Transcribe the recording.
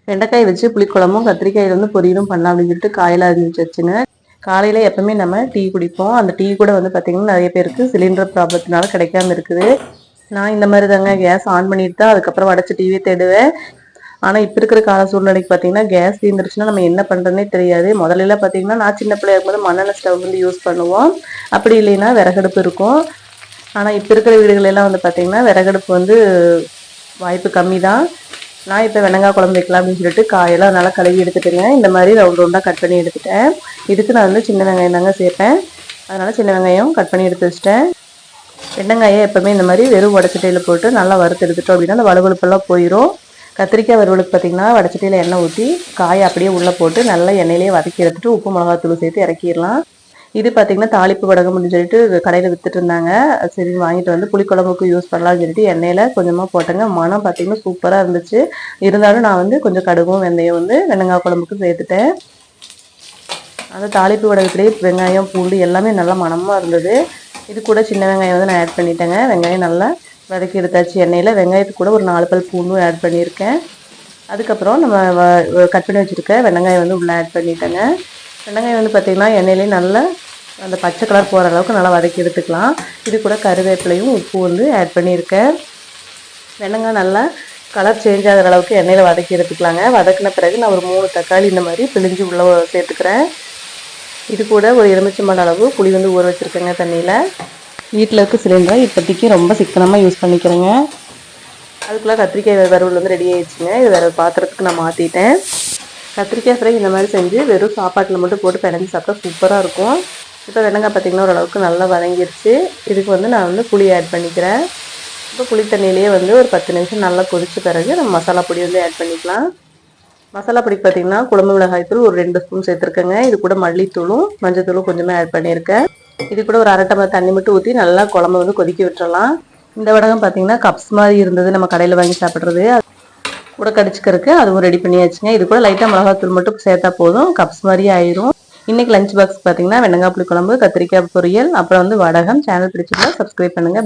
வெண்டைக்காய் வச்சு புளிக்குழம்பும் கத்திரிக்காயில் வந்து பொரியலும் பண்ணலாம் அப்படின்னு சொல்லிட்டு காயெல்லாம் அரிஞ்சு வச்சுங்க. காலையில் எப்பவுமே நம்ம டீ குடிப்போம். அந்த டீ கூட வந்து பார்த்திங்கன்னா நிறைய பேருக்கு சிலிண்டர் ப்ராப்ளத்தினால கிடைக்காம இருக்குது. நான் இந்த மாதிரி தாங்க கேஸ் ஆன் பண்ணிட்டு தான் அதுக்கப்புறம் வடச்ச டிவியே தேடுவேன். ஆனால் இப்போ இருக்கிற கால சூழ்நிலைக்கு பார்த்தீங்கன்னா கேஸ் தீர்ந்துருச்சுன்னா நம்ம என்ன பண்ணுறதுனே தெரியாது. முதல்ல பார்த்தீங்கன்னா நான் சின்ன பிள்ளையா இருக்கும்போது மண்ணெண்ணெய் ஸ்டவ் வந்து யூஸ் பண்ணுவோம். அப்படி இல்லைன்னா விறகடுப்பு இருக்கும். ஆனால் இப்போ இருக்கிற வீடுகளெல்லாம் வந்து பார்த்திங்கன்னா விறகடுப்பு வந்து வாய்ப்பு கம்மி தான். நான் இப்போ வெண்டைக்காய் குழம்பு வைக்கலாம் அப்படின்னு சொல்லிட்டு காயெல்லாம் நல்லா கழுவி எடுத்துட்டுங்க. இந்த மாதிரி ரவுண்ட் ரவுண்டாக கட் பண்ணி எடுத்துட்டேன். இதுக்கு நான் வந்து சின்ன வெங்காயம் தாங்க சேர்ப்பேன். அதனால் சின்ன வெங்காயம் கட் பண்ணி எடுத்து வச்சிட்டேன். வெண்டைக்காயை எப்போவுமே இந்த மாதிரி வெறும் வடச்சட்டையில் போட்டு நல்லா வறுத்து எடுத்துட்டோம் அப்படின்னா அந்த வலுவலுப்பெல்லாம் போயிடும். கத்திரிக்காய் வறுவலுக்கு பார்த்திங்கன்னா வடச்சட்டியில் எண்ணெய் ஊற்றி காயை அப்படியே உள்ளே போட்டு நல்லா எண்ணெயிலே வதக்கி எடுத்துட்டு உப்பு மிளகாத்தூள் சேர்த்து இறக்கிடலாம். இது பார்த்திங்கன்னா தாளிப்பு வடகம் அப்படின்னு சொல்லிட்டு கடையில் விற்றுட்டு இருந்தாங்க. சரி வாங்கிட்டு வந்து புளிக்குழம்புக்கு யூஸ் பண்ணலாம்னு சொல்லிட்டு எண்ணெயில் கொஞ்சமாக போட்டேங்க. மனம் பார்த்திங்கன்னா சூப்பராக இருந்துச்சு. இருந்தாலும் நான் வந்து கொஞ்சம் கடுகும் வெந்தயம் வந்து வெண்டைக்காய் குழம்புக்கு சேர்த்துட்டேன். அந்த தாளிப்பு வடகத்துலேயே வெங்காயம் பூண்டு எல்லாமே நல்லா மணமாக இருந்தது. இது கூட சின்ன வெங்காயம் வந்து நான் ஆட் பண்ணிட்டேங்க. வெங்காயம் நல்லா வதக்கி எடுத்தாச்சு எண்ணெயில். வெங்காயத்துக்கு கூட ஒரு 4 பல் பூண்டும் ஆட் பண்ணியிருக்கேன். அதுக்கப்புறம் நம்ம கட் பண்ணி வச்சுருக்க வெங்காயம் வந்து உள்ளே ஆட் பண்ணிட்டேங்க. வெங்காயம் வந்து பார்த்திங்கன்னா எண்ணெயிலே நல்லா அந்த பச்சை கலர் போகிற அளவுக்கு நல்லா வதக்கி எடுத்துக்கலாம். இது கூட கருவேப்பிலையும் உப்பு வந்து ஆட் பண்ணியிருக்கேன். வெங்காயம் நல்லா கலர் சேஞ்ச் ஆகிற அளவுக்கு எண்ணெயில் வதக்கி எடுத்துக்கலாங்க. வதக்கின பிறகு நான் ஒரு 3 தக்காளி இந்த மாதிரி பிழிஞ்சு உள்ளே சேர்த்துக்கிறேன். இது கூட ஒரு எலுமிச்சம்பழம் அளவு புளி வந்து ஊற வச்சுருக்கேங்க தண்ணியில். வீட்டில் இருக்க சிலிண்டரை இப்போதைக்கு ரொம்ப சிக்கனமாக யூஸ் பண்ணிக்கிறேங்க. அதுக்குள்ளே கத்திரிக்காய் வறுவல் வந்து ரெடி ஆகிடுச்சுங்க. இது வேறு பாத்திரத்துக்கு நான் மாற்றிட்டேன். கத்திரிக்காய் ஃப்ரை இந்த மாதிரி செஞ்சு வெறும் சாப்பாட்டில் மட்டும் போட்டு பிணைஞ்சி சாப்பிட்டா சூப்பராக இருக்கும். இப்போ வெண்டைக்காய் பார்த்திங்கன்னா ஓரளவுக்கு நல்லா வதங்கிடுச்சு. இதுக்கு வந்து நான் வந்து புளி ஆட் பண்ணிக்கிறேன். இப்போ புளி தண்ணியிலேயே வந்து ஒரு 10 நிமிஷம் நல்லா கொதிச்ச பிறகு நம்ம மசாலா பொடி வந்து ஆட் பண்ணிக்கலாம். மசாலா பொடி பார்த்திங்கன்னா குழம்பு மிளகாய் தூள் ஒரு 2 ஸ்பூன் சேர்த்துருக்கேங்க. இது கூட மல்லித்தூளும் மஞ்சத்தூளும் கொஞ்சமாக ஆட் பண்ணியிருக்கேன். இது கூட ஒரு 1/2 டம்ளர் தண்ணி மட்டும் ஊற்றி நல்லா குழம்பு வந்து கொதிக்க விட்டுறலாம். இந்த வடகம் பார்த்திங்கன்னா கப்ஸ் மாதிரி இருந்தது, நம்ம கடையில் வாங்கி சாப்பிட்றது. கூட கடிச்சிக்கிறதுக்கு அதுவும் ரெடி பண்ணியாச்சுங்க. இது கூட லைட்டாக மிளகாத்தூள் மட்டும் சேர்த்தா போதும், கப்ஸ் மாதிரியே ஆயிரும். இன்றைக்கி லஞ்ச் பாக்ஸ் பார்த்திங்கன்னா வெண்டைக்காய் புளி குழம்பு, கத்திரிக்காய் பொரியல், அப்புறம் வந்து வடகம். சேனல் பிடிச்சிருந்தா சப்ஸ்கிரைப் பண்ணுங்கள்.